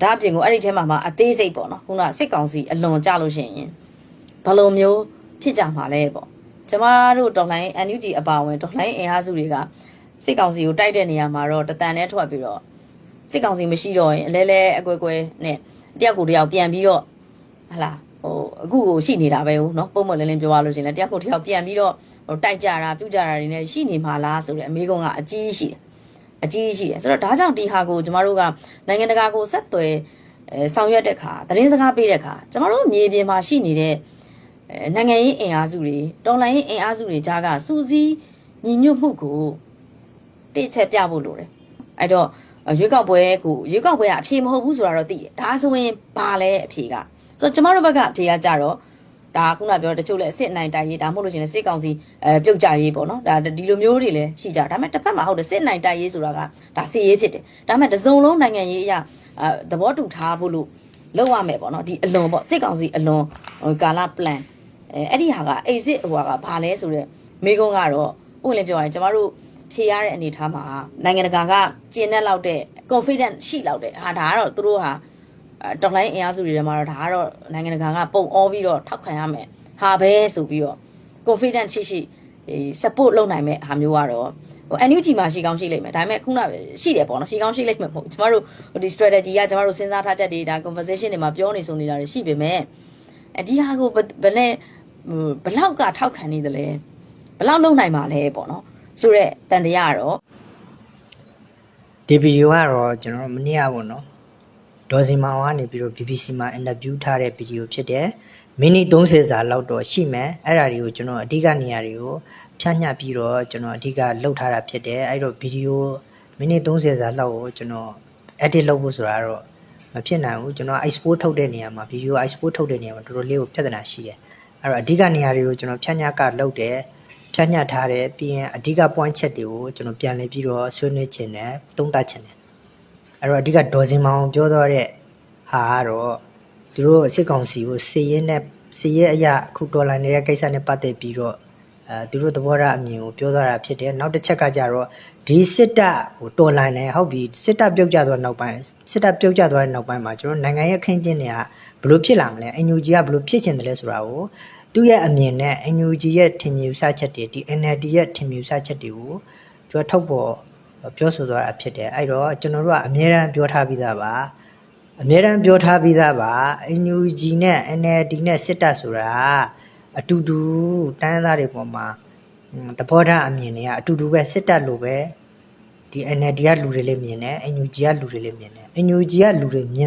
ဒါအပြင်ကိုအဲ့ဒီထဲမှာအသေးစိတ်ပေါ့နော်ခုနစစ်ကောင်စီအလွန်ကြလို့ရှိရင်ဘယ်လိုမျိုးဖြစ်ကြမှာလဲပေါ့ကျမတို့တော်လိုင်း NUG အပါဝင်တော်လိုင်းအင်အားစုတွေကစစ်ကောင်စီကိုတိုက်တဲ့နေရာမှာတော့တတန်နဲ့ထွက်ပြီးတော့စစ်ကောင်စီမရှိတော့ရင်အလဲအကွဲနဲ့တယောက်ကိုတယောက်ပြန်ပြီးတော့ဟလာအခုကိုရှိနေတာပဲဟုတ်နော်ပုံမှန်လင်းပြောရလို့ရှိရင်လည်းတယောက်ကိုတယောက်ပြန်ပြီးတော့တိုက်ကြတာပြုတ်ကြတာတွေနဲ့ရှိနေမှာလားဆိုတဲ့အမေးကုန်းကအကြီးရှိတယ်ဆိုတော့ဒါကြောင့်ဒီဟာကိုကျမတို့ကနိုင်ငံတကာကိုဆက်သွယ်ဆောင်ရွက်တဲ့အခါသတင်းစကားပေးတဲ့အခါကျမတို့မြေပြင်မှာရှိနေတဲ့နိုင်ငံရေးအင်အားစုတွေတော်လှန်ရေးအင်အားစုတွေကြားကစူးစီးညီညွတ်မှုကိုတိကျပြဖို့လိုတယ်အဲ့တော့ရွေးကောက်ပွဲကအဖြေမဟုတ်ဘူးဆိုတာတော့သိတယ်ဒါဆိုရင်ဘာလဲအဖြေကဆိုတော့ကျမတို့ဘက်ကအဖြေကကြတော့ဒါခုနပြောတချို့လဲအစ်အနိုင်တိုက်ရေးဒါမှမဟုတ်လို့ရှိရင်စစ်ကောင်စီပြုတ်ကြရေးပေါ့နော်ဒါဒီလိုမျိုးတွေလည်းရှိကြဒါပေမဲ့တစ်ဖက်မှာဟုတ်တယ်စစ်အနိုင်တိုက်ရေးဆိုတာကဒါစစ်ရေးဖြစ်တယ်ဒါပေမဲ့တစုံလုံးနိုင်ငံရေးအရာသဘောတူထားဖို့လို့လောက်ရမယ်ပေါ့နော်ဒီအလွန်ပေါ့စစ်ကောင်စီအလွန်ကာလ plan အဲ့ဒီဟာကexit ဟိုကဘာလဲဆိုတော့မိကုန်းကတော့ဥပလင်းပြောရရင်ကျမတို့ဖြေရတဲ့အနေထားမှာနိုင်ငံတကာကကျင်းတဲ့လောက်တဲ့ confident ရှိလောက်တဲ့ဟာဒါကတော့သူတို့ဟာတော်လိုင်းအင်အားစုတွေထဲမှာတော့ဒါကတော့နိုင်ငံတကာကပုံအောပြီးတော့ထောက်ခံရမယ်ဟာပဲဆိုပြီးတော့ confident ရှိ support လုပ်နိုင်မဲ့ဟာမျိုးကတော့NUG မှာရှိကောင်းရှိလိမ့်မယ်ဒါပေမဲ့ခုနရှိတယ်ပေါ့နော်ရှိကောင်းရှိလိမ့်မယ်မဟုတ်ကျမတို့ဒီ strategy ကကျမတို့စဉ်းစားထားချက်တွေဒါ conversation တွေမှာပြောနေဆိုနေတာတွေရှိပေမဲ့ဒီဟာကိုဘလောက်ကထောက်ခံနေတယ်လဲဘလောက်လုံနိုင်မှာလဲပေါ့နော်ဆိုတော့တန်တရားကတော့ဒီဗီဒီယိုကတော့ကျွန်တော်မနေ့ကပေါ့နော်ဒေါ်စင်မောင်ကနေပြီးတော့ BBC မှာ interview ထားတဲ့ဗီဒီယိုဖြစ်တယ်မိနစ်30စာလောက်တော့ရှိမယ်အဲ့ဒါတွေကိုကျွန်တော်အဓိကနေရာတွေကိုဖြန့်ညပ်ပြီးတော့ကျွန်တော်အဓိကလှုပ်ထားတာဖြစ်တယ်အဲ့တော့ဗီဒီယိုမိနစ်30စာလောက်ကိုကျွန်တော် edit လုပ်ဖို့ဆိုတာတော့မဖြစ်နိုင်ဘူးကျွန်တော် export ထုတ်တဲ့နေရာမှာဗီဒီယို export ထုတ်တဲ့နေရာမှာတော်တော်လေးကိုပြဿနာရှိတယ်အဲ့တော့အဓိကနေရာတွေကိုကျွန်တော်ဖြန့်ညပ်ကလုပ်တယ်ဖြန့်ညပ်ထားတယ်ပြီးရင်အဓိက point ချက်တွေကိုကျွန်တော်ပြန်လည်ပြီးတော့ဆွေးနွေးခြင်းနဲ့သုံးသပ်ခြင်းနဲ့အဲ့တော့အဓိကဒေါ်စင်မောင်ပြောသွားတဲ့ဟာကတော့သူတို့စစ်ကောင်စီကိုစစ်ရေးအရာအခုဒေါ်လာနေတဲ့ကိစ္စနဲ့ပတ်သက်ပြီးတော့သူတို့သဘောထားအမြင်ကိုပြောသွားတာဖြစ်တယ်နောက်တစ်ချက်ကကြတော့ဒီစစ်တပ်ကိုတော်လှန်နေဟုတ်ပြီစစ်တပ်ပြုတ်ကျသွားတဲ့နောက်ပိုင်းမှာကျွန်တော်နိုင်ငံရဲ့အခင်းကျင်းတွေကဘယ်လိုဖြစ်လာမလဲ NUG ကဘယ်လိုဖြစ်ချင်တယ်လဲဆိုတာကိုသူ့ရဲ့အမြင်နဲ့ NUG ရဲ့ထင်မြင်ဆချက်တွေဒီ NLD ရဲ့ထင်မြင်ဆချက်တွေကိုသူကထုတ်ပေါ်ပြောဆိုသွားတာဖြစ်တယ်အဲ့တော့ကျွန်တော်တို့ကအမြဲတမ်းပြောထားပြီးသားပါ NUG နဲ့ NLD နဲ့စစ်တပ်ဆိုတာအတူတူတန်းသားတွေပေါ်မှာသဘောထားအမြင်တွေကအတူတူပဲစစ်တပ်လိုပဲဒီ NLD ကလူတွေလည်းမြင်တယ် NUG ကလူတွေလည်းမြင်တယ် NUG ကလူတွေမြင်